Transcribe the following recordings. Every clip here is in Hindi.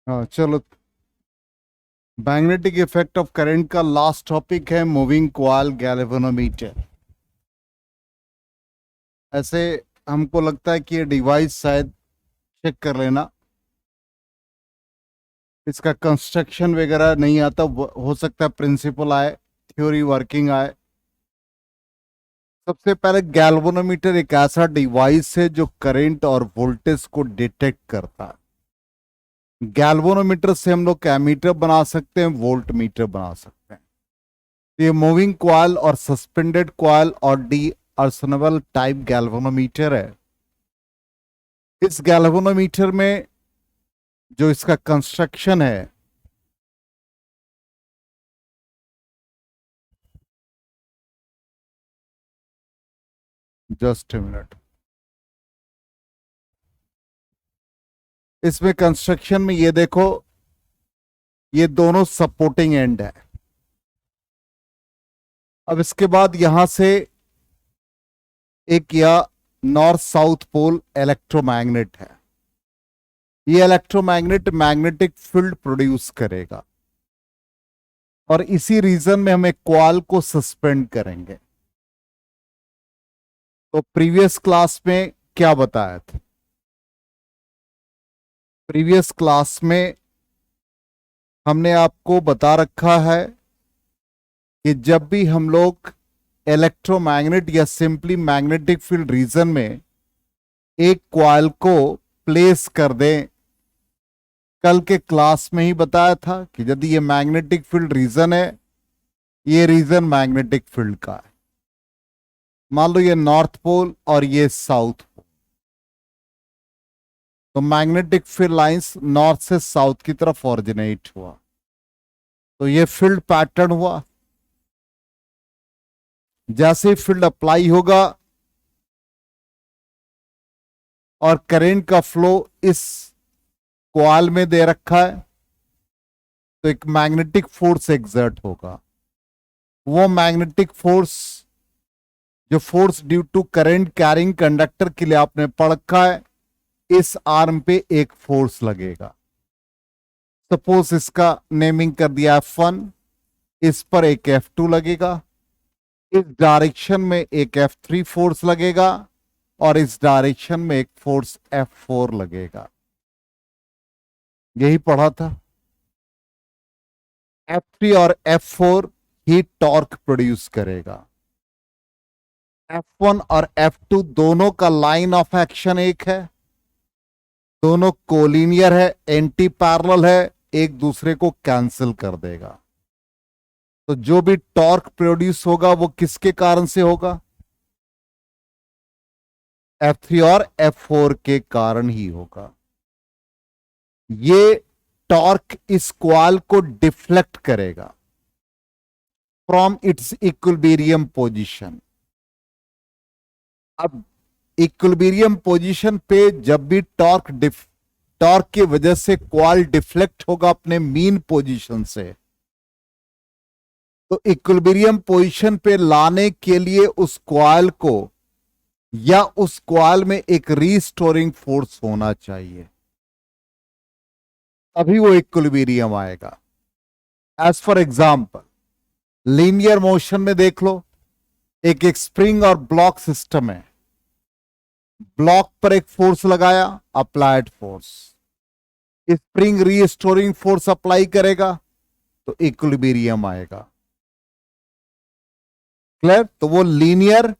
हाँ चलो। मैग्नेटिक इफेक्ट ऑफ करंट का लास्ट टॉपिक है मूविंग कॉइल गैल्वेनोमीटर। ऐसे हमको लगता है कि ये डिवाइस शायद चेक कर लेना, इसका कंस्ट्रक्शन वगैरह नहीं आता, हो सकता है प्रिंसिपल आए, थ्योरी वर्किंग आए। सबसे पहले गैल्वेनोमीटर एक ऐसा डिवाइस है जो करंट और वोल्टेज को डिटेक्ट करता है। गैल्वेनोमीटर से हम लोग एमीटर बना सकते हैं, वोल्ट मीटर बना सकते हैं। ये मूविंग कॉइल और सस्पेंडेड कॉइल और डी अर्सनेबल टाइप गैल्वेनोमीटर है। इस गैल्वेनोमीटर में जो इसका कंस्ट्रक्शन है, जस्ट मिनट, इसमें कंस्ट्रक्शन में ये देखो, ये दोनों सपोर्टिंग एंड है। अब इसके बाद यहां से एक या नॉर्थ साउथ पोल इलेक्ट्रोमैग्नेट है। ये इलेक्ट्रोमैग्नेट मैग्नेटिक फील्ड प्रोड्यूस करेगा और इसी रीजन में हम एक कॉइल को सस्पेंड करेंगे। तो प्रीवियस क्लास में क्या बताया था? प्रीवियस क्लास में हमने आपको बता रखा है कि जब भी हम लोग इलेक्ट्रोमैग्नेट या सिंपली मैग्नेटिक फील्ड रीजन में एक कॉइल को प्लेस कर दें, कल के क्लास में ही बताया था कि यदि ये मैग्नेटिक फील्ड रीजन है, ये रीजन मैग्नेटिक फील्ड का है। मान लो ये नॉर्थ पोल और ये साउथ पोल, तो मैग्नेटिक फील्ड लाइंस नॉर्थ से साउथ की तरफ ऑरिजिनेट हुआ, तो ये फील्ड पैटर्न हुआ। जैसे ही फील्ड अप्लाई होगा और करंट का फ्लो इस कॉइल में दे रखा है, तो एक मैग्नेटिक फोर्स एग्जर्ट होगा। वो मैग्नेटिक फोर्स, जो force due to current carrying conductor के लिए आपने पढ़ रखा है, इस आर्म पे एक फोर्स लगेगा। सपोज इसका नेमिंग कर दिया F1, इस पर एक F2 लगेगा, इस डायरेक्शन में एक F3 फोर्स लगेगा और इस डायरेक्शन में एक फोर्स F4 लगेगा। यही पढ़ा था। F3 और F4 ही टॉर्क प्रोड्यूस करेगा। F1 और F2 दोनों का लाइन ऑफ एक्शन एक है, दोनों कोलिनियर है, एंटी पैरेलल है, एक दूसरे को कैंसिल कर देगा। तो जो भी टॉर्क प्रोड्यूस होगा वो किसके कारण से होगा? F3 और F4 के कारण ही होगा। ये टॉर्क इस कॉइल को डिफ्लेक्ट करेगा फ्रॉम इट्स इक्विलिब्रियम पोजीशन। अब इक्विलिब्रियम पोजीशन पे जब भी टॉर्क की वजह से कॉइल डिफ्लेक्ट होगा अपने मीन पोजीशन से, तो इक्विलिब्रियम पोजीशन पे लाने के लिए उस कॉइल को या उस कॉइल में एक रीस्टोरिंग फोर्स होना चाहिए, तभी वो इक्विलिब्रियम आएगा। As for example, linear motion में देख लो, एक स्प्रिंग और ब्लॉक सिस्टम है। ब्लॉक पर एक फोर्स लगाया, applied force, spring restoring force apply करेगा तो इक्विलिब्रियम आएगा। क्लियर? तो वो लीनियर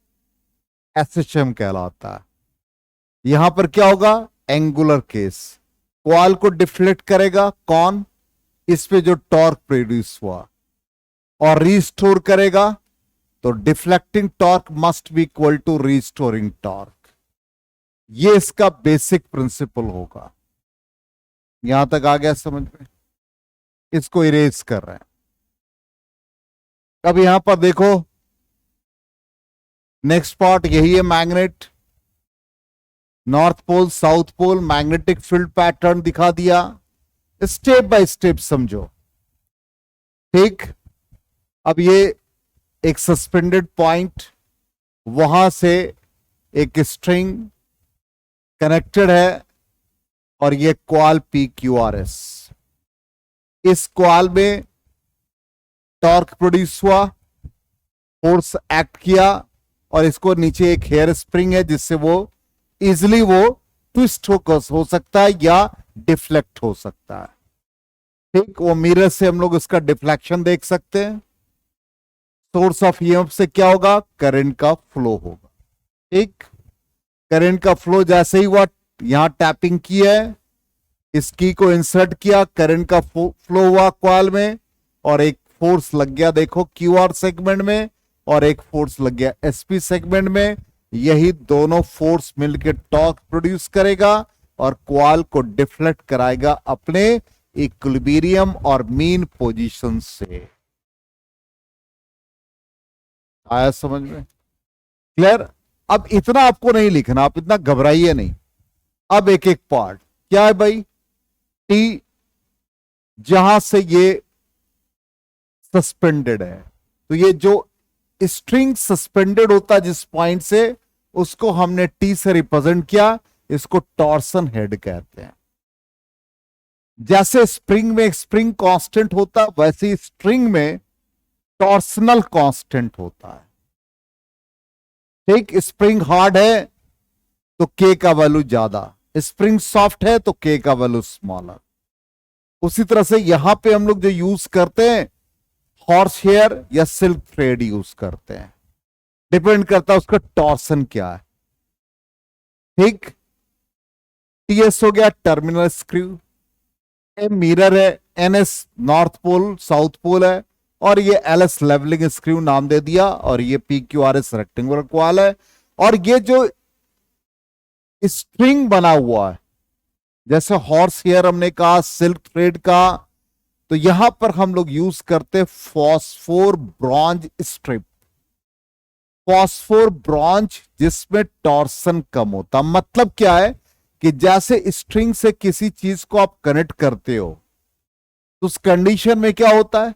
एसएचएम कहलाता है। यहां पर क्या होगा? एंगुलर केस, कॉइल को डिफ्लेक्ट करेगा कौन? इस पे जो टॉर्क प्रोड्यूस हुआ, और रीस्टोर करेगा तो deflecting torque must be equal to restoring torque. ये इसका बेसिक प्रिंसिपल होगा। यहां तक आ गया समझ में? इसको इरेज कर रहे हैं। अब यहां पर देखो, नेक्स्ट पार्ट यही है, magnet, north pole south pole, magnetic field pattern दिखा दिया। स्टेप बाय स्टेप समझो, ठीक? अब ये एक सस्पेंडेड पॉइंट, वहां से एक स्ट्रिंग कनेक्टेड है और ये कॉइल PQRS। इस कॉल में टॉर्क प्रोड्यूस हुआ, फोर्स एक्ट किया, और इसको नीचे एक हेयर स्प्रिंग है जिससे वो इजिली वो ट्विस्ट हो सकता है या डिफ्लेक्ट हो सकता है। ठीक, वो मिरर से हम लोग इसका डिफ्लेक्शन देख सकते हैं। सोर्स ऑफ ईएमएफ से क्या होगा, करंट का फ्लो होगा। ठीक, करंट का फ्लो जैसे ही हुआ, यहां टैपिंग की है, इस की को इंसर्ट किया, करंट का फ्लो हुआ कॉइल में, और एक फोर्स लग गया देखो क्यूआर सेगमेंट में, और एक फोर्स लग गया एसपी सेगमेंट में। यही दोनों फोर्स मिलकर टॉर्क प्रोड्यूस करेगा और कॉइल को डिफ्लेक्ट कराएगा अपने इक्विलिब्रियम और मीन पोजीशन से। आया समझ में? क्लियर? अब इतना आपको नहीं लिखना, आप इतना घबराइए नहीं। अब एक एक पार्ट क्या है भाई, टी जहां से ये सस्पेंडेड है, तो ये जो स्ट्रिंग सस्पेंडेड होता है जिस पॉइंट से, उसको हमने टी से रिप्रेजेंट किया, इसको टॉर्सन हेड कहते हैं। जैसे स्प्रिंग में स्प्रिंग कांस्टेंट होता, वैसे ही स्ट्रिंग में टॉर्सनल कांस्टेंट होता है। ठीक, स्प्रिंग हार्ड है तो के का वैल्यू ज्यादा, स्प्रिंग सॉफ्ट है तो के का वैल्यू स्मॉलर। उसी तरह से यहां पे हम लोग जो यूज करते हैं, हॉर्स हेयर या सिल्क थ्रेड यूज करते हैं, डिपेंड करता है उसका टॉर्सन क्या है। ठीक, टीएस हो गया टर्मिनल स्क्रू, मिरर है, NS north pole south pole है, और ये एलएस लेवलिंग स्क्रू नाम दे दिया, और ये पीक्यूआरएस रेक्टेंगुलर कॉइल है। और ये जो स्ट्रिंग बना हुआ है, जैसे हॉर्स हेयर हमने कहा, सिल्क थ्रेड का, तो यहां पर हम लोग यूज करते phosphor bronze strip. Phosphor bronze जिसमें टॉर्सन कम होता, मतलब क्या है कि जैसे स्ट्रिंग से किसी चीज को आप कनेक्ट करते हो, तो उस कंडीशन में क्या होता है,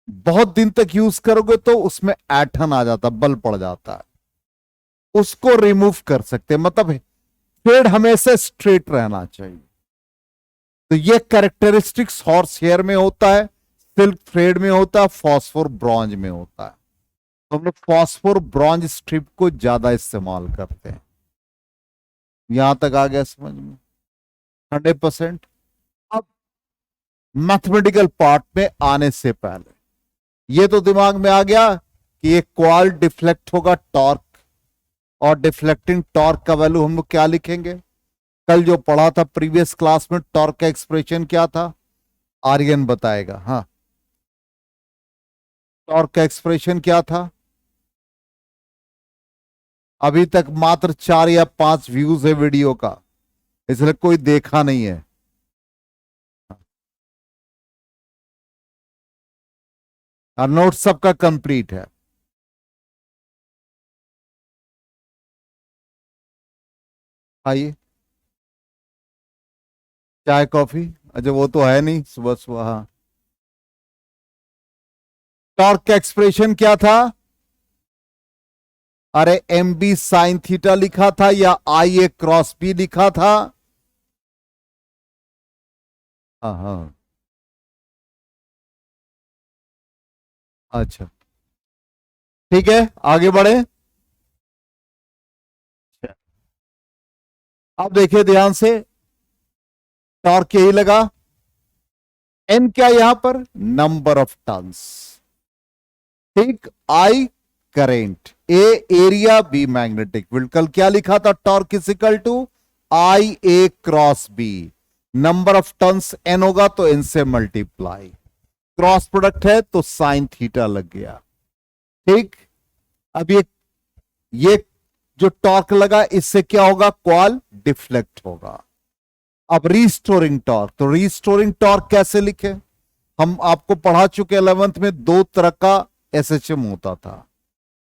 बहुत दिन तक यूज करोगे तो उसमें ऐठन आ जाता, बल पड़ जाता है, उसको रिमूव कर सकते हैं। मतलब थ्रेड हमेशा स्ट्रेट रहना चाहिए। तो ये कैरेक्टरिस्टिक्स हॉर्स हेयर में होता है, सिल्क थ्रेड में होता है, फॉस्फोर ब्रॉन्ज में होता है। तो हम लोग फॉस्फोर ब्रॉन्ज स्ट्रिप को ज्यादा इस्तेमाल करते हैं। यहां तक आ गया समझ में? 100%। अब मैथमेटिकल पार्ट में आने से पहले ये तो दिमाग में आ गया कि एक कॉइल डिफ्लेक्ट होगा टॉर्क, और डिफ्लेक्टिंग टॉर्क का वैल्यू हम लोग क्या लिखेंगे, कल जो पढ़ा था प्रीवियस क्लास में, टॉर्क का एक्सप्रेशन क्या था, आर्यन बताएगा। हाँ, टॉर्क का एक्सप्रेशन क्या था? अभी तक मात्र 4 या 5 व्यूज है वीडियो का, इसलिए कोई देखा नहीं है। और नोट सबका कंप्लीट है। आइए, चाय कॉफी, अच्छा वो तो है नहीं सुबह सुबह। हाँ, टॉर्क का एक्सप्रेशन क्या था? अरे एम बी साइन थीटा लिखा था या आई ए क्रॉस बी लिखा था? हाँ हाँ, अच्छा ठीक है, आगे बढ़े। अब देखिए ध्यान से, टॉर्क यही लगा, एन क्या यहां पर, नंबर ऑफ टर्न्स। ठीक, I current, A area, B magnetic field. कल क्या लिखा था, torque is equal to I A cross B, number of turns N होगा तो एन से मल्टीप्लाई, क्रॉस प्रोडक्ट है तो साइन थीटा लग गया। ठीक, अब ये जो टॉर्क लगा, इससे क्या होगा, कॉइल डिफ्लेक्ट होगा। अब रीस्टोरिंग टॉर्क, तो रीस्टोरिंग टॉर्क कैसे लिखे, हम आपको पढ़ा चुके 11th में, दो तरह का एसएचएम होता था,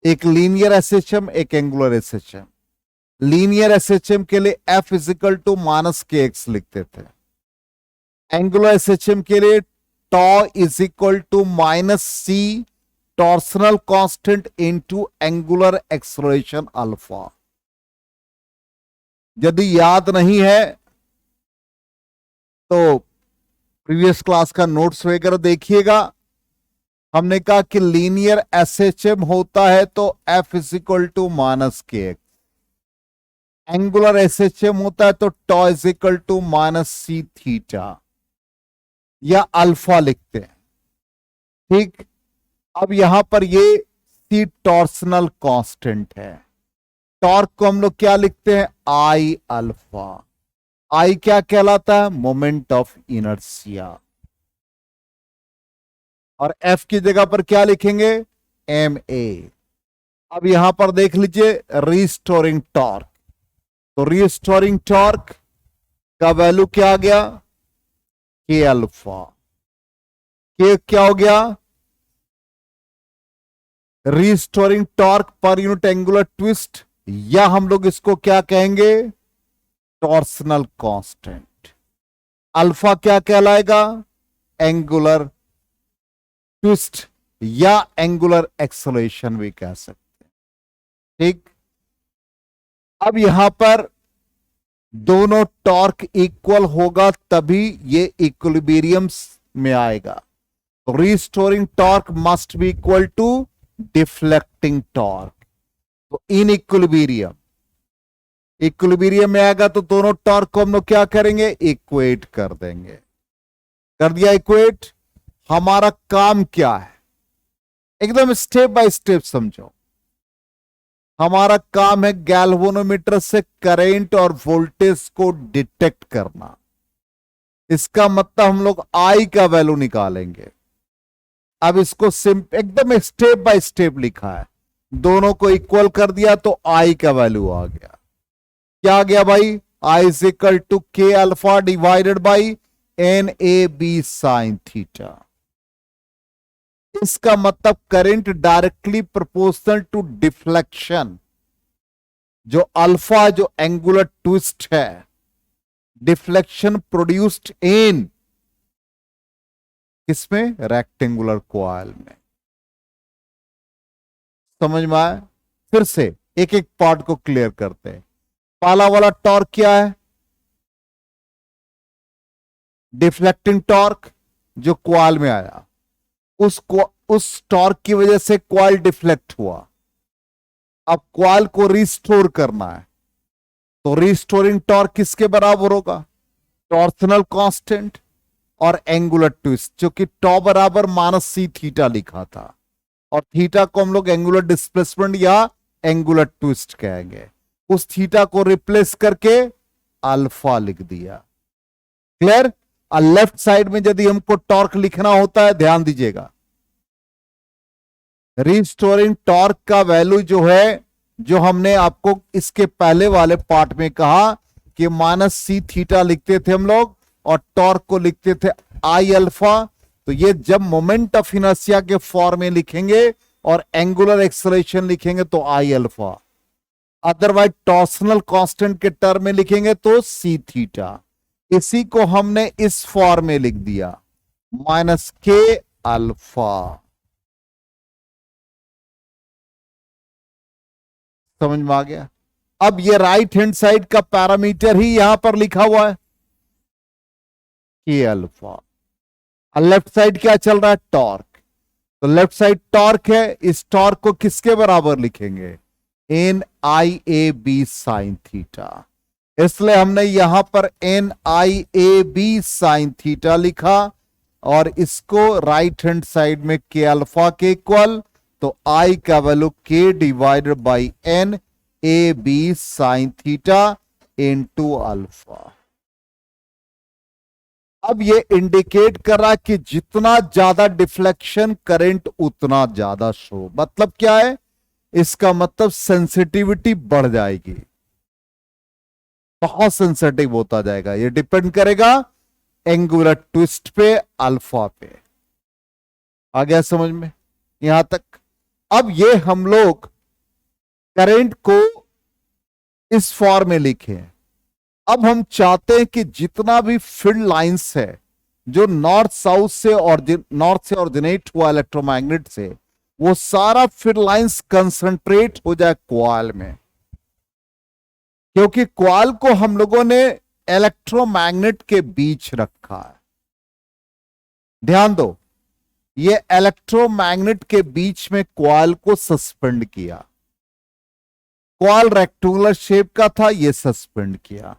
एक लीनियर एसएचएम, एक एंगुलर एसएचएम। लीनियर एसएचएम के लिए F is equal to minus K X लिखते थे, एंगुलर एसएचएम के लिए tau is equal to minus C torsional constant into angular acceleration alpha. यदि याद नहीं है तो प्रीवियस क्लास का नोट्स वगैरह देखिएगा। हमने कहा कि लीनियर एसएचएम होता है तो F is equal to minus K X, angular SHM होता है तो tau is equal to minus C theta या अल्फा लिखते हैं। ठीक, अब यहां पर ये सी टॉर्सनल कांस्टेंट है। टॉर्क को हम लोग क्या लिखते हैं, आई अल्फा। आई क्या कहलाता है, मोमेंट ऑफ इनर्शिया। और एफ की जगह पर क्या लिखेंगे, एम ए। अब यहां पर देख लीजिए रीस्टोरिंग टॉर्क, तो रीस्टोरिंग टॉर्क का वैल्यू क्या आ गया, के अल्फा। के क्या हो गया, restoring torque per unit angular twist, या हम लोग इसको क्या कहेंगे, टॉर्सनल कांस्टेंट। अल्फा क्या कहलाएगा, एंगुलर ट्विस्ट या एंगुलर एक्सेलरेशन भी कह सकते हैं। ठीक, अब यहां पर दोनों टॉर्क इक्वल होगा तभी ये इक्विलिब्रियम में आएगा। तो restoring torque must be equal to deflecting torque. तो इन इक्विलिब्रियम में आएगा तो दोनों टॉर्क को हम लोग क्या करेंगे, इक्वेट कर देंगे। कर दिया इक्वेट। हमारा काम क्या है, एकदम स्टेप बाय स्टेप समझो। हमारा काम है गैल्वेनोमीटर से करंट और वोल्टेज को डिटेक्ट करना। इसका मतलब हम लोग आई का वैल्यू निकालेंगे। अब इसको एकदम स्टेप बाय स्टेप लिखा है, दोनों को इक्वल कर दिया तो आई का वैल्यू आ गया। क्या आ गया भाई, I is equal to K alpha divided by N A B sine theta. इसका मतलब current directly proportional to deflection. जो अल्फा जो एंगुलर ट्विस्ट है, डिफ्लेक्शन प्रोड्यूस्ड इन किसमें, रेक्टेंगुलर कॉइल में। समझ में आया, फिर से एक एक पार्ट को क्लियर करते हैं। पहला वाला टॉर्क क्या है, डिफ्लेक्टिंग टॉर्क जो कॉइल में आया, उस टॉर्क की वजह से कॉइल डिफ्लेक्ट हुआ। अब कॉइल को रिस्टोर करना है, तो रिस्टोरिंग टॉर्क किसके बराबर होगा, टॉर्सनल कांस्टेंट और एंगुलर ट्विस्ट, जो कि टॉ बराबर माइनस सी थीटा लिखा था, और थीटा को हम लोग एंगुलर डिस्प्लेसमेंट या एंगुलर ट्विस्ट कहेंगे। उस थीटा को रिप्लेस करके अल्फा लिख दिया। क्लियर। और लेफ्ट साइड में यदि हमको टॉर्क लिखना होता है, ध्यान दीजिएगा, रिस्टोरिंग टॉर्क का वैल्यू जो है, जो हमने आपको इसके पहले वाले पार्ट में कहा कि माइनस सी थीटा लिखते थे हम लोग और टॉर्क को लिखते थे आई अल्फा। तो ये जब मोमेंट ऑफ इनर्शिया के फॉर्म में लिखेंगे और एंगुलर एक्सेलरेशन लिखेंगे तो आई अल्फा, अदरवाइज टॉर्सनल कांस्टेंट के टर्म में लिखेंगे तो सी थीटा। इसी को हमने इस फॉर्म में लिख दिया, माइनस के अल्फा। समझ में आ गया। अब ये राइट हैंड साइड का पैरामीटर ही यहां पर लिखा हुआ है, के अल्फा। और लेफ्ट साइड क्या चल रहा है, टॉर्क। तो लेफ्ट साइड टॉर्क है, इस टॉर्क को किसके बराबर लिखेंगे, N I A B sine theta. इसलिए हमने यहां पर N I A B sine theta लिखा और इसको राइट हैंड साइड में के अल्फा के इक्वल, तो आई का value K divided by N A B sine theta into alpha. अब ये इंडिकेट कर रहा है कि जितना ज्यादा डिफ्लेक्शन करंट उतना ज्यादा शो। मतलब क्या है, इसका मतलब सेंसिटिविटी बढ़ जाएगी, बहुत सेंसिटिव होता जाएगा। ये डिपेंड करेगा एंगुलर ट्विस्ट पे, अल्फा पे। आ गया समझ में यहां तक। अब ये हम लोग करंट को इस फॉर्म में लिखे। अब हम चाहते हैं कि जितना भी फील्ड लाइंस है जो नॉर्थ साउथ से और नॉर्थ से ऑरिजिनेट हुआ इलेक्ट्रोमैग्नेट से, वो सारा फील्ड लाइंस कंसंट्रेट हो जाए कॉइल में, क्योंकि कॉइल को हम लोगों ने इलेक्ट्रोमैग्नेट के बीच रखा है। ध्यान दो, ये इलेक्ट्रोमैग्नेट के बीच में कॉइल को सस्पेंड किया। कॉइल रेक्टेंगुलर शेप का था, ये सस्पेंड किया।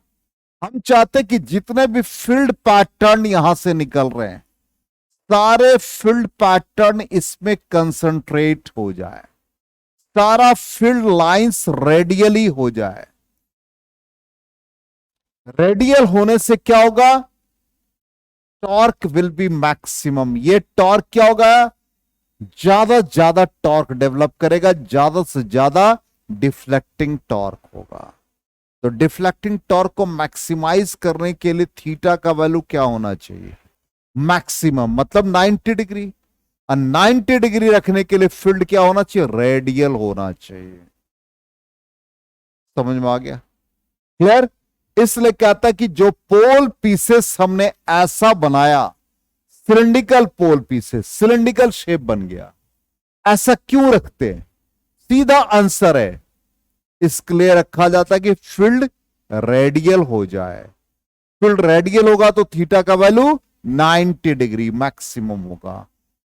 हम चाहते कि जितने भी फील्ड पैटर्न यहां से निकल रहे हैं, सारे फील्ड पैटर्न इसमें कंसंट्रेट हो जाए, सारा फील्ड लाइंस रेडियली हो जाए। रेडियल होने से क्या होगा? Torque will be maximum. ये टॉर्क क्या होगा? ज्यादा ज्यादा टॉर्क डेवलप करेगा, ज्यादा से ज्यादा डिफ्लेक्टिंग टॉर्क होगा। तो डिफ्लेक्टिंग टॉर्क को मैक्सिमाइज करने के लिए थीटा का वैल्यू क्या होना चाहिए? मैक्सिमम, मतलब 90 डिग्री। और 90 डिग्री रखने के लिए फील्ड क्या होना चाहिए? रेडियल होना चाहिए। समझ में आ गया? क्लियर? इसलिए कहता है कि जो पोल पीसेस हमने ऐसा बनाया, सिलिंड्रिकल पोल पीसेस, सिलिंड्रिकल शेप बन गया। ऐसा क्यों रखते हैं? सीधा आंसर है, इसके लिए रखा जाता है कि फील्ड रेडियल हो जाए। फील्ड रेडियल होगा तो थीटा का वैल्यू 90 डिग्री मैक्सिमम होगा,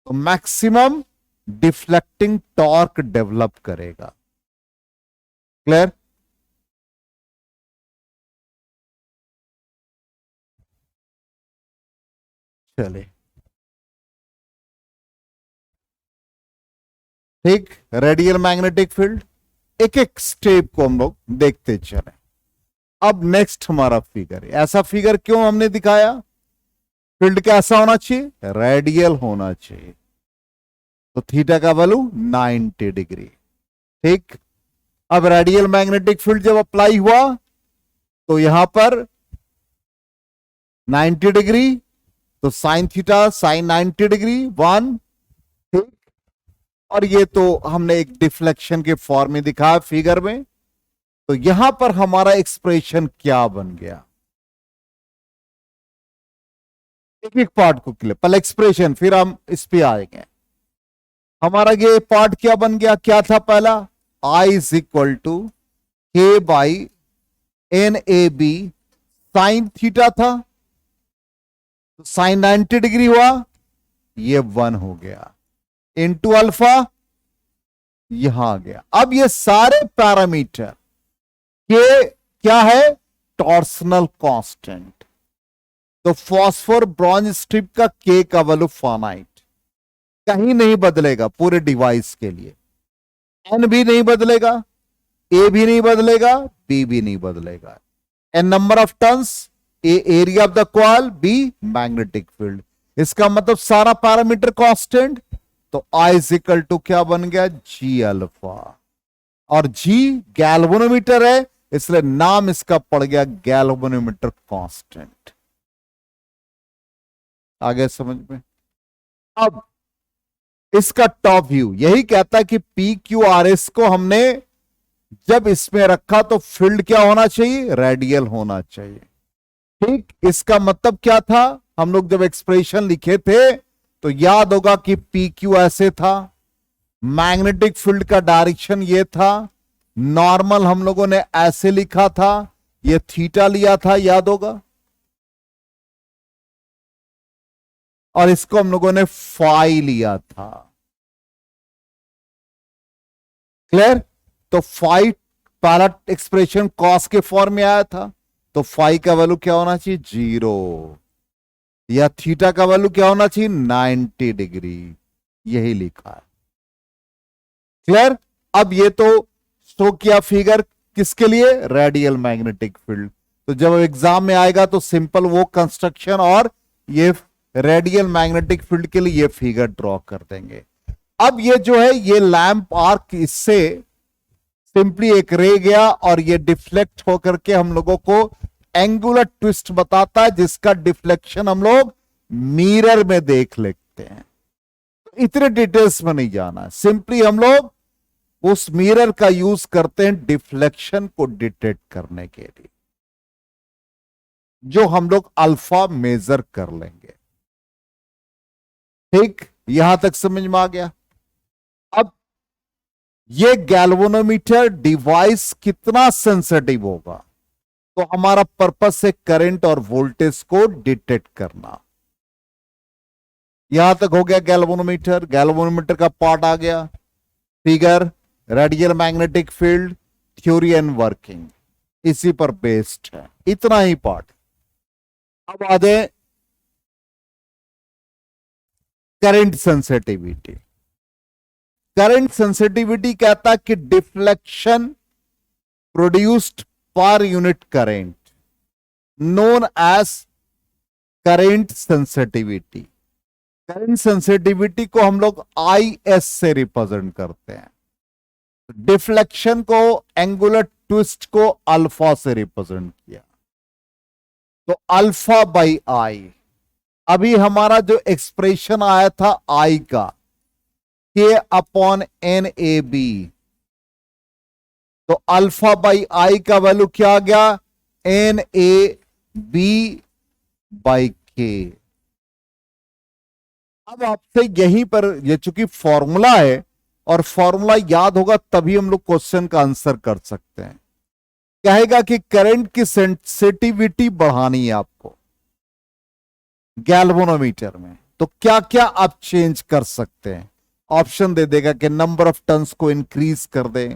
तो मैक्सिमम डिफ्लेक्टिंग टॉर्क डेवलप करेगा। क्लियर? चले, ठीक। रेडियल मैग्नेटिक फील्ड, एक एक स्टेप को हम लोग देखते चले। अब नेक्स्ट हमारा फिगर, ऐसा फिगर क्यों हमने दिखाया? फील्ड कैसा होना चाहिए? रेडियल होना चाहिए। तो थीटा का वैल्यू 90 डिग्री। ठीक। अब रेडियल मैग्नेटिक फील्ड जब अप्लाई हुआ तो यहां पर 90 डिग्री, तो साइन थीटा साइन 90 डिग्री 1। ठीक। और ये तो हमने एक डिफ्लेक्शन के फॉर्म में दिखाया फिगर में। तो यहां पर हमारा एक्सप्रेशन क्या बन गया? एक एक पार्ट को क्लियर, पहले एक्सप्रेशन फिर हम इस पे आएंगे। हमारा ये पार्ट क्या बन गया? क्या था पहला? I is equal to K by N A B sine theta था, तो साइन 90 डिग्री हुआ, ये 1 हो गया, इंटू अल्फा यहां आ गया। अब ये सारे पैरामीटर के क्या है? Torsional constant. तो फॉस्फोर ब्रॉन्ज स्ट्रिप का के का वैल्यू फाइनाइट, कहीं नहीं बदलेगा पूरे डिवाइस के लिए। एन भी नहीं बदलेगा, ए भी नहीं बदलेगा, बी भी नहीं बदलेगा। N number of turns, A area of the coil, B magnetic field. इसका मतलब सारा पैरामीटर कांस्टेंट। तो आई इज इक्वल टू क्या बन गया? जी अल्फा। और जी गैल्वेनोमीटर है, इसलिए नाम इसका पड़ गया गैल्वेनोमीटर कांस्टेंट। आगे समझ में? अब इसका टॉप व्यू यही कहता है कि पी क्यू आर एस को हमने जब इसमें रखा तो फील्ड क्या होना चाहिए? रेडियल होना चाहिए। ठीक। इसका मतलब क्या था? हम लोग जब एक्सप्रेशन लिखे थे तो याद होगा कि पी क्यू ऐसे था, मैग्नेटिक फील्ड का डायरेक्शन ये था, नॉर्मल हम लोगों ने ऐसे लिखा था, ये थीटा लिया था, याद होगा। और इसको हम लोगों ने फाई लिया था। क्लियर? तो फाई पहला एक्सप्रेशन कॉस के फॉर्म में आया था, तो फाई का वैल्यू क्या होना चाहिए? 0। या थीटा का वैल्यू क्या होना चाहिए? 90 डिग्री। यही लिखा है। क्लियर? अब ये तो शो किया फिगर किसके लिए? Radial magnetic field. तो जब एग्जाम में आएगा तो सिंपल वो कंस्ट्रक्शन और ये रेडियल मैग्नेटिक फील्ड के लिए ये फिगर ड्रॉ कर देंगे। अब ये जो है ये लैंप आर्क, इससे सिंपली एक रे गया और ये डिफ्लेक्ट होकर के हम लोगों को एंगुलर ट्विस्ट बताता है, जिसका डिफ्लेक्शन हम लोग मिरर में देख लेते हैं। इतने डिटेल्स में नहीं जाना, सिंपली हम लोग उस मिरर का यूज करते हैं डिफ्लेक्शन को डिटेक्ट करने के लिए, जो हम लोग अल्फा मेजर कर लेंगे। ठीक, यहां तक समझ में आ गया। अब ये गैल्वेनोमीटर डिवाइस कितना सेंसिटिव होगा, तो हमारा पर्पस है करंट और वोल्टेज को डिटेक्ट करना। यहां तक हो गया गैल्वेनोमीटर। गैल्वेनोमीटर का पार्ट आ गया, figure, radial magnetic field, theory and working, इसी पर बेस्ड है, इतना ही पार्ट। अब आ जाए करंट सेंसिटिविटी। करंट सेंसिटिविटी कहता है कि deflection produced per unit current known as current sensitivity. Current sensitivity को हम लोग IS से रिप्रेजेंट करते हैं, डिफ्लेक्शन को, एंगुलर ट्विस्ट को अल्फा से रिप्रेजेंट किया, तो अल्फा बाई आई। अभी हमारा जो एक्सप्रेशन आया था आई का, K अपॉन NAB, तो अल्फा बाई आई का वैल्यू क्या आ गया, NAB बाई K। अब आपसे यहीं पर, ये चूंकि फॉर्मूला है और फॉर्मूला याद होगा तभी हम लोग क्वेश्चन का आंसर कर सकते हैं। कहेगा कि करंट की सेंसिटिविटी बढ़ानी है आपको गैल्वेनोमीटर में, तो क्या क्या आप चेंज कर सकते हैं। ऑप्शन दे देगा कि नंबर ऑफ टन्स को इंक्रीज कर दें,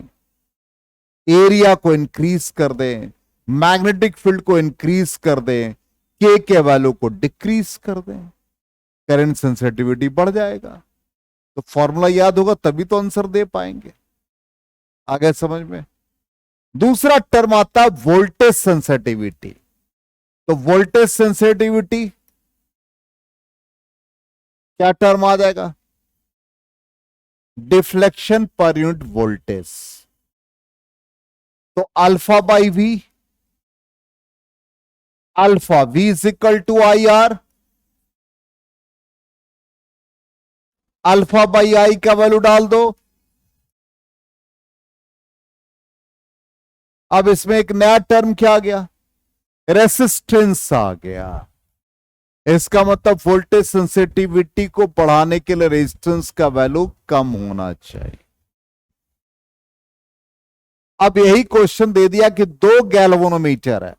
एरिया को इंक्रीज कर दें, मैग्नेटिक फील्ड को इंक्रीज कर दें, के वैल्यू को डिक्रीज कर दें, करंट सेंसिटिविटी बढ़ जाएगा। तो फॉर्मूला याद होगा तभी तो आंसर दे पाएंगे। आ गए समझ में। दूसरा टर्म आता है वोल्टेज सेंसिटिविटी। तो वोल्टेज सेंसिटिविटी क्या टर्म आ जाएगा, डिफ्लेक्शन पर यूनिट वोल्टेज। तो alpha by V, alpha V is equal to IR, alpha by I का वैल्यू डाल दो। अब इसमें एक नया टर्म क्या आ गया, रेसिस्टेंस आ गया। इसका मतलब वोल्टेज सेंसिटिविटी को बढ़ाने के लिए रेजिस्टेंस का वैल्यू कम होना चाहिए। अब यही क्वेश्चन दे दिया कि दो गैल्वेनोमीटर है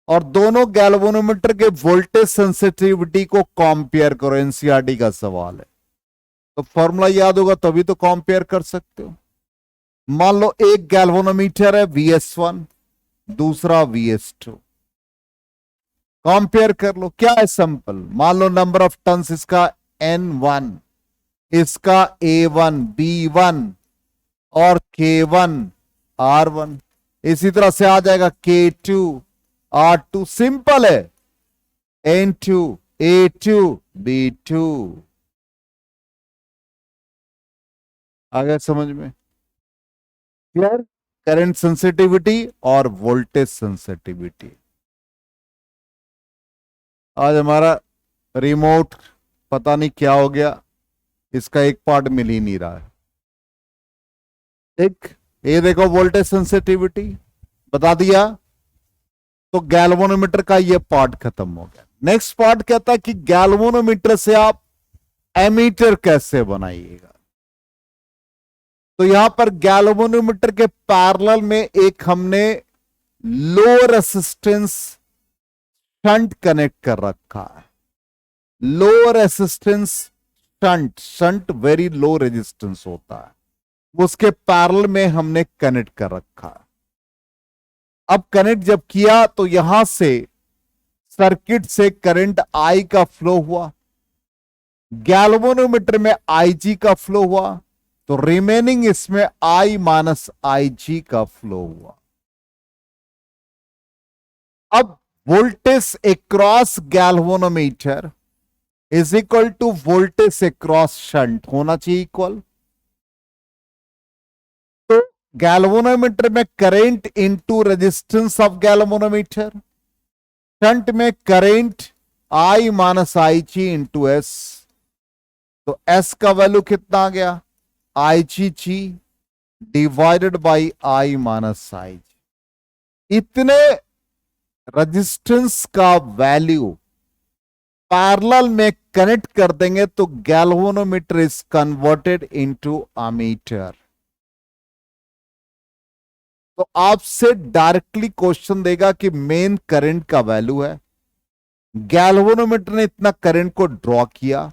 और दोनों गैल्वेनोमीटर के वोल्टेज सेंसिटिविटी को कंपेयर करो, एनसीईआरटी का सवाल है। तो फॉर्मूला याद होगा तभी तो कंपेयर कर सकते हो। मान लो एक गैल्वेनोमीटर है VS1, दूसरा VS2, कंपेयर कर लो। क्या है सिंपल, मान लो नंबर ऑफ टन्स इसका N1, इसका A1 B1 और K1 R1, इसी तरह से आ जाएगा K2 R2, सिंपल है, N2 A2 B2। आ गया समझ में, क्लियर। करंट सेंसिटिविटी और वोल्टेज सेंसिटिविटी। आज हमारा रिमोट पता नहीं क्या हो गया, इसका एक पार्ट मिल ही नहीं रहा है। एक ये देखो वोल्टेज सेंसिटिविटी बता दिया, तो गैल्वेनोमीटर का ये पार्ट खत्म हो गया। नेक्स्ट पार्ट कहता है कि गैल्वेनोमीटर से आप एमीटर कैसे बनाइएगा। तो यहां पर गैल्वेनोमीटर के पैरेलल में एक हमने लो रेसिस्टेंस शंट कनेक्ट कर रखा है। Low resistance shunt, shunt very low resistance होता है, उसके पैरेलल में हमने कनेक्ट कर रखा है। अब कनेक्ट जब किया तो यहां से सर्किट से करंट I का फ्लो हुआ, गैल्वेनोमीटर में IG का फ्लो हुआ, तो रिमेनिंग इसमें I माइनस IG का फ्लो हुआ। अब voltage across galvanometer is equal to voltage across shunt होना चाहिए इक्वल। तो गैल्वेनोमीटर में current into resistance of galvanometer, shunt में current I minus IG into S। तो S का वैल्यू कितना आ गया, IgG divided by I minus IG। इतने रेजिस्टेंस का वैल्यू पैरेलल में कनेक्ट कर देंगे तो galvanometer is converted into ammeter. तो आपसे डायरेक्टली क्वेश्चन देगा कि मेन करंट का वैल्यू है, गैल्वेनोमीटर ने इतना करंट को ड्रॉ किया,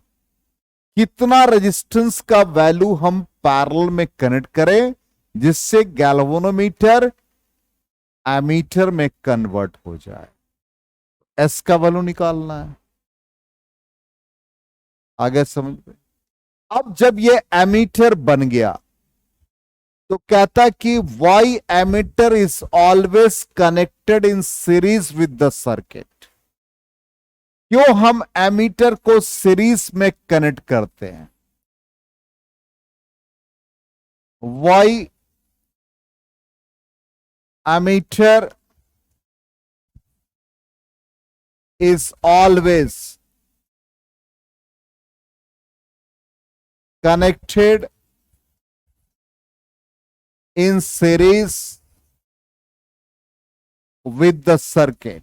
कितना रेजिस्टेंस का वैल्यू हम पैरेलल में कनेक्ट करें जिससे गैल्वेनोमीटर एमीटर में कन्वर्ट हो जाए। एस का वैल्यू निकालना है। आगे समझ में। अब जब ये एमीटर बन गया तो कहता है कि why ammeter is always connected in series with the circuit. क्यों हम एमीटर को सीरीज में कनेक्ट करते हैं? Why ammeter is always connected in series with the circuit।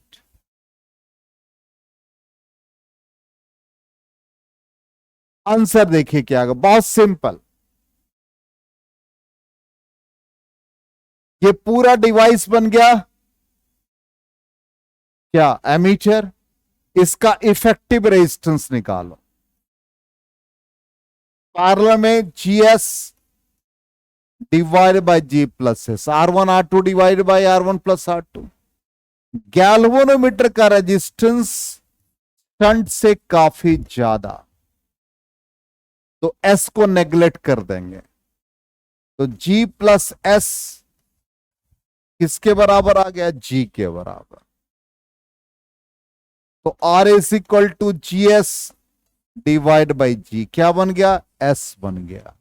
Answer देखिए क्या होगा, बहुत सिंपल। ये पूरा डिवाइस बन गया क्या? एमीटर। इसका इफेक्टिव रेजिस्टेंस निकालो। पैरेलल में GS divide by G plus S, R1 R2 divide by R1 plus R2। Galvanometer का रेजिस्टेंस शंट से काफी ज्यादा, तो एस को नेग्लेक्ट कर देंगे। तो जी प्लस एस किसके बराबर आ गया? जी के बराबर। तो R is equal to G S divide by G. क्या बन गया? एस बन गया।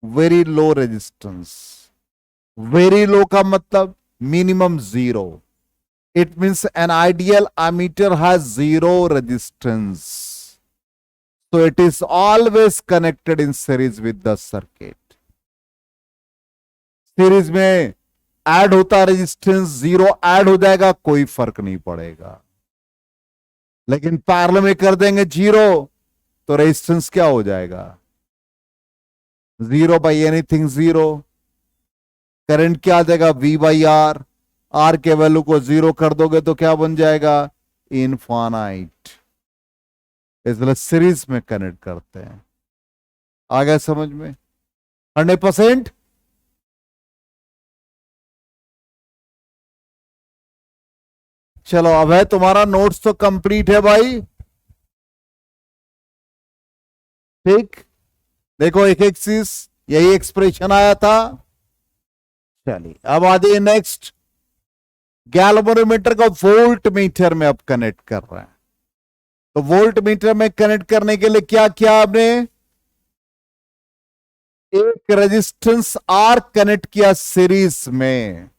Very low resistance. Very low का मतलब minimum zero. It means an ideal ammeter has zero resistance, so it is always connected in series with the circuit। Series में ऐड होता रेजिस्टेंस, जीरो ऐड हो जाएगा, कोई फर्क नहीं पड़ेगा। लेकिन पैरेलल में कर देंगे जीरो तो रेजिस्टेंस क्या हो जाएगा? Zero by anything zero. Current क्या आ जाएगा? V by R. आर के वैल्यू को जीरो कर दोगे तो क्या बन जाएगा? इनफाइनाइट। इसलिए सीरीज में कनेक्ट करते हैं। आ गया समझ में? 100%। चलो अब है तुम्हारा नोट्स तो कंप्लीट है भाई। ठीक, देखो एक एक चीज, यही एक्सप्रेशन आया था। चलिए अब आ जाइए नेक्स्ट। गैल्वेनोमीटर को वोल्ट मीटर में अब कनेक्ट कर रहे हैं। तो वोल्ट मीटर में कनेक्ट करने के लिए क्या किया आपने? एक रेजिस्टेंस आर कनेक्ट किया सीरीज में।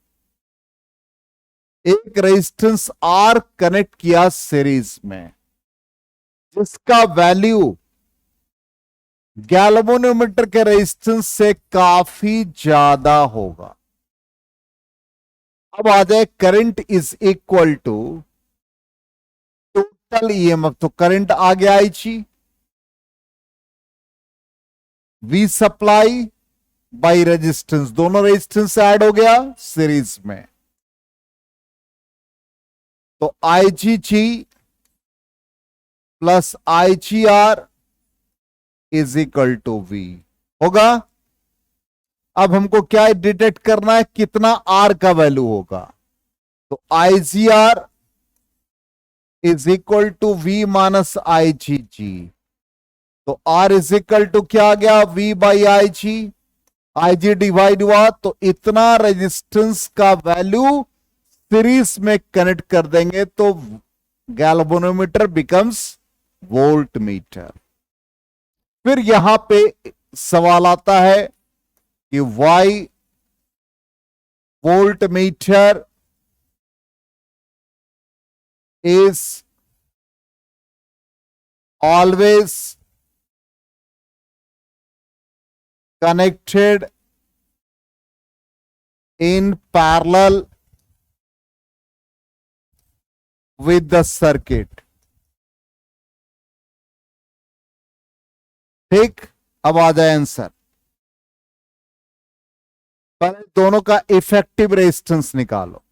एक रेजिस्टेंस आर कनेक्ट किया सीरीज में, जिसका वैल्यू गैल्वेनोमीटर के रेजिस्टेंस से काफी ज्यादा होगा। अब आ जाए current is equal to total EMF. तो करंट आ गया आईची, वी सप्लाई बाई रेजिस्टेंस, दोनों रेजिस्टेंस ऐड हो गया सीरीज में। तो I G G plus I G R is equal to V होगा। अब हमको क्या डिटेक्ट करना है? कितना आर का वैल्यू होगा। तो I G R is equal to V minus I G G. तो आर इज इक्वल टू क्या आ गया? V by I G. I G divide हुआ तो इतना रेजिस्टेंस का वैल्यू सीरीज में कनेक्ट कर देंगे तो गैल्वेनोमीटर बिकम्स वोल्ट मीटर। फिर यहां पे सवाल आता है कि why voltmeter is always connected in parallel with the circuit। ठीक, अब आ जाए आंसर। पहले दोनों का इफेक्टिव रेजिस्टेंस निकालो।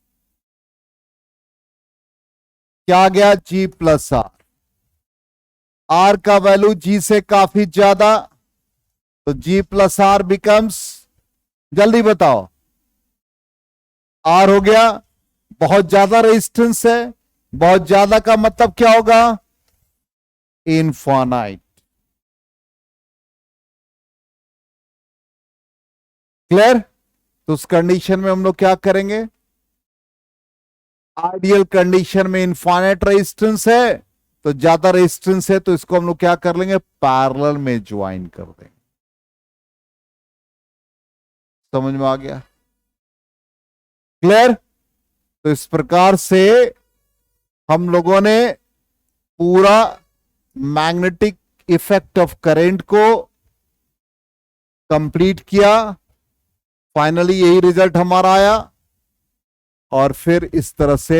क्या आ गया? जी प्लस आर। आर का वैल्यू जी से काफी ज्यादा, तो जी प्लस आर बिकम्स, जल्दी बताओ, आर हो गया, बहुत ज्यादा रेजिस्टेंस है, बहुत ज्यादा का मतलब क्या होगा, इनफाइनाइट। क्लियर? तो उस कंडीशन में हम लोग क्या करेंगे, आइडियल कंडीशन में इनफाइनाइट रेजिस्टेंस है, तो ज्यादा रेजिस्टेंस है, तो इसको हम लोग क्या कर लेंगे, पैरेलल में ज्वाइन कर देंगे। समझ में आ गया? क्लियर? तो इस प्रकार से हम लोगों ने पूरा मैग्नेटिक इफेक्ट ऑफ करंट को कंप्लीट किया। फाइनली यही रिजल्ट हमारा आया। और फिर इस तरह से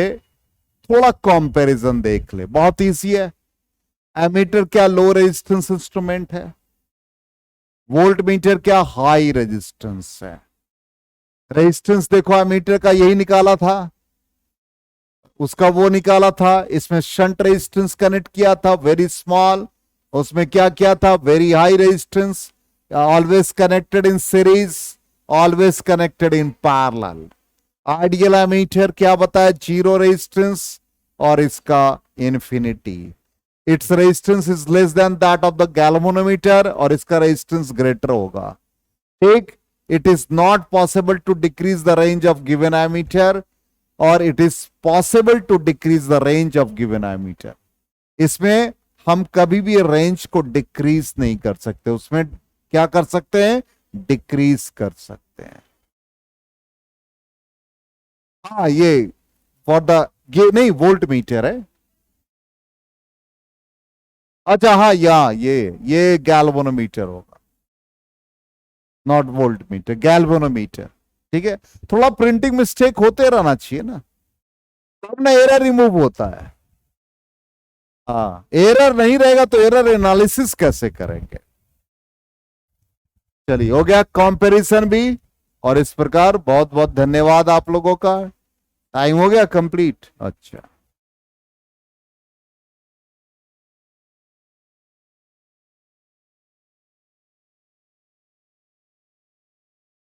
थोड़ा कंपैरिजन देख ले, बहुत इजी है। एमीटर क्या लो रेजिस्टेंस इंस्ट्रूमेंट है, वोल्ट मीटर क्या हाई रेजिस्टेंस है। रेजिस्टेंस देखो एमीटर का यही निकाला था, उसका वो निकाला था, इसमें शंट रेजिस्टेंस कनेक्ट किया था वेरी स्मॉल, उसमें क्या किया था very high resistance, always connected in series, always connected in parallel. Ideal ammeter क्या बताया, जीरो रेजिस्टेंस और इसका infinity, its resistance is less than that of the galvanometer और इसका रेजिस्टेंस ग्रेटर होगा। ठीक, it is not possible to decrease the range of given ammeter और it is possible to decrease the range of given ammeter. इसमें हम कभी भी रेंज को डिक्रीज नहीं कर सकते, उसमें क्या कर सकते हैं, डिक्रीज कर सकते हैं। हाँ, ये फॉर द, ये नहीं वोल्ट मीटर है। अच्छा हाँ, ये गैल्वेनोमीटर होगा, नॉट वोल्ट मीटर, गैल्वेनोमीटर। ठीक है, थोड़ा प्रिंटिंग मिस्टेक होते रहना चाहिए ना, तब ना एरर रिमूव होता है। हाँ, एरर नहीं रहेगा तो एरर एनालिसिस कैसे करेंगे। चलिए, हो गया कंपैरिजन भी। और इस प्रकार बहुत बहुत धन्यवाद आप लोगों का। टाइम हो गया कंप्लीट। अच्छा।